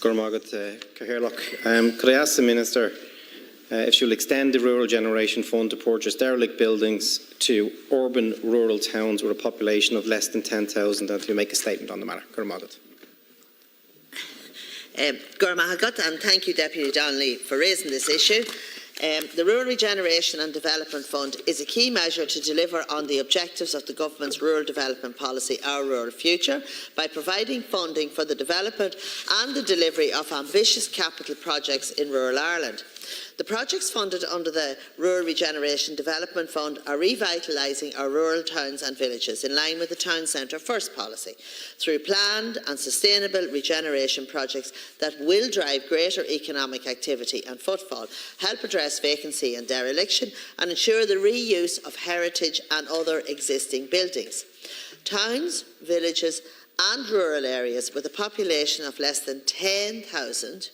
Could I ask the Minister if she will extend the Rural Generation Fund to purchase derelict buildings to urban rural towns with a population of less than 10,000 and to make a statement on the matter? And thank you, Deputy Donnelly, for raising this issue. The Rural Regeneration and Development Fund is a key measure to deliver on the objectives of the Government's Rural Development Policy, Our Rural Future, by providing funding for the development and the delivery of ambitious capital projects in rural Ireland. The projects funded under the Rural Regeneration Development Fund are revitalising our rural towns and villages in line with the Town Centre First policy through planned and sustainable regeneration projects that will drive greater economic activity and footfall, help address vacancy and dereliction and ensure the reuse of heritage and other existing buildings. Towns, villages and rural areas with a population of less than 10,000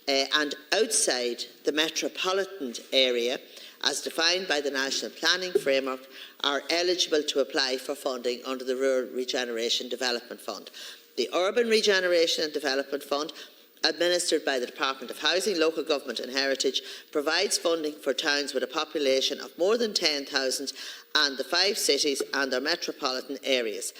and outside the metropolitan area, as defined by the National Planning Framework, are eligible to apply for funding under the Rural Regeneration Development Fund. The Urban Regeneration and Development Fund, administered by the Department of Housing, Local Government and Heritage, provides funding for towns with a population of more than 10,000 and the 5 cities and their metropolitan areas.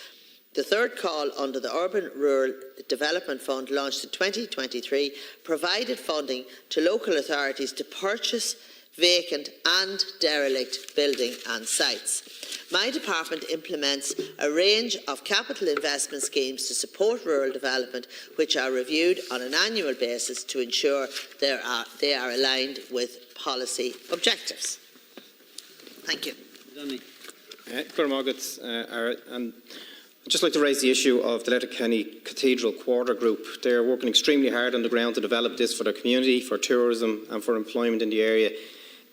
The third call under the Urban Rural Development Fund, launched in 2023, provided funding to local authorities to purchase vacant and derelict building and sites. My department implements a range of capital investment schemes to support rural development, which are reviewed on an annual basis to ensure they are aligned with policy objectives. Thank you. I'd just like to raise the issue of the Letterkenny Cathedral Quater group. They're working extremely hard on the ground to develop this for their community, for tourism and for employment in the area.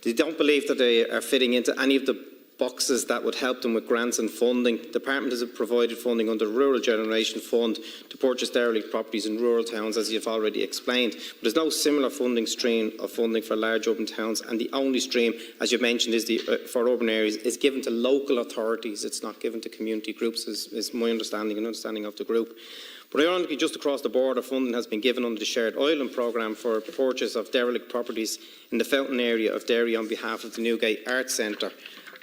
They don't believe that they are fitting into any of the boxes that would help them with grants and funding. The Department has provided funding under the Rural Generation Fund to purchase derelict properties in rural towns, as you've already explained. But there's no similar funding stream of funding for large urban towns, and the only stream, as you mentioned, is for urban areas, is given to local authorities. It's not given to community groups, is my understanding and understanding of the group. But ironically, just across the border, funding has been given under the Shared Island programme for purchase of derelict properties in the Fountain area of Derry on behalf of the Newgate Arts Centre.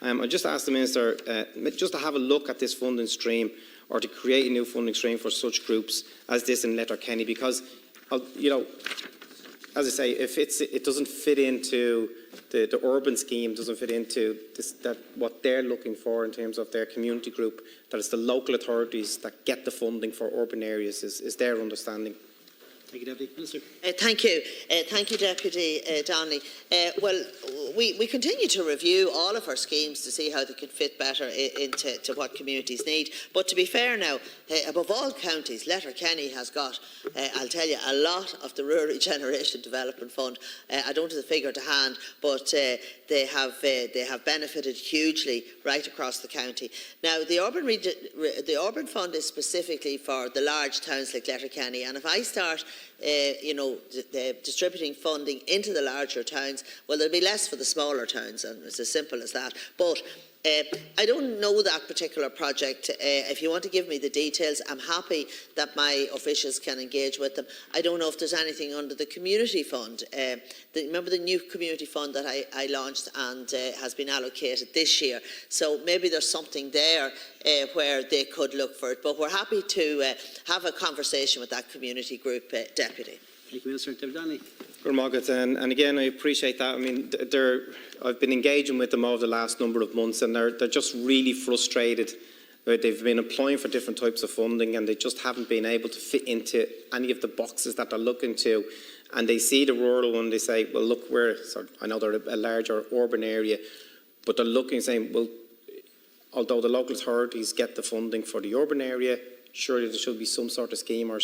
I just asked the Minister just to have a look at this funding stream, or to create a new funding stream for such groups as this in Letterkenny, because, you know, as I say, if it doesn't fit into the urban scheme, doesn't fit into what they're looking for in terms of their community group, that it's the local authorities that get the funding for urban areas, is their understanding. Thank you, Deputy Minister. Thank you, Deputy Donnelly. Well, we continue to review all of our schemes to see how they can fit better into what communities need. But to be fair now, above all counties, Letterkenny has got, I'll tell you, a lot of the Rural Regeneration Development Fund. I don't have the figure to hand, but they have benefited hugely right across the county. Now, the Urban Fund is specifically for the large towns like Letterkenny, and if I start distributing funding into the larger towns, well, there'll be less for the smaller towns, and it's as simple as that. But I don't know that particular project. If you want to give me the details, I'm happy that my officials can engage with them. I don't know if there's anything under the community fund. Remember the new community fund that I launched and has been allocated this year. So maybe there's something there where they could look for it. But we're happy to have a conversation with that community group, Deputy. Thank you, Minister. David Donnelly. And again, I appreciate that. I mean, I've been engaging with them over the last number of months, and they're just really frustrated. They've been applying for different types of funding, and they just haven't been able to fit into any of the boxes that they're looking to. And they see the rural one, they say, well, look, I know they're a larger urban area, but they're looking and saying, well, although the local authorities get the funding for the urban area, surely there should be some sort of scheme or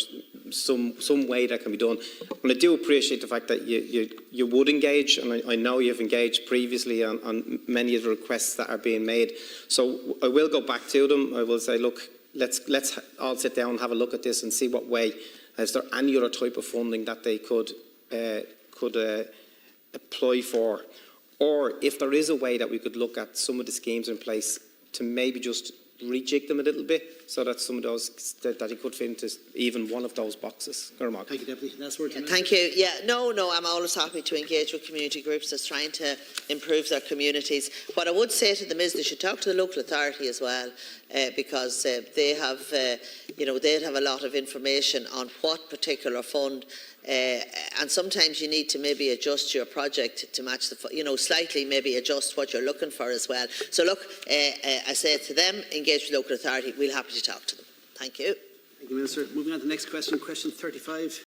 some way that can be done. And I do appreciate the fact that you would engage, and I know you've engaged previously on many of the requests that are being made. So I will go back to them. I will say, look, let's all sit down and have a look at this and see what way, is there any other type of funding that they could apply for, or if there is a way that we could look at some of the schemes in place to maybe just rejig them a little bit so that some of those, that he could fit into even one of those boxes. Thank you, Deputy. Last word to Minister. Thank you. Yeah, no, I'm always happy to engage with community groups that's trying to improve their communities. What I would say to them is they should talk to the local authority as well, because they have, they'd have a lot of information on what particular fund. And sometimes you need to maybe adjust your project to match the, slightly maybe adjust what you're looking for as well. So look, I say to them, engage with local authority. We'll happy to talk to them. Thank you. Thank you, Minister. Moving on to the next question, question 35.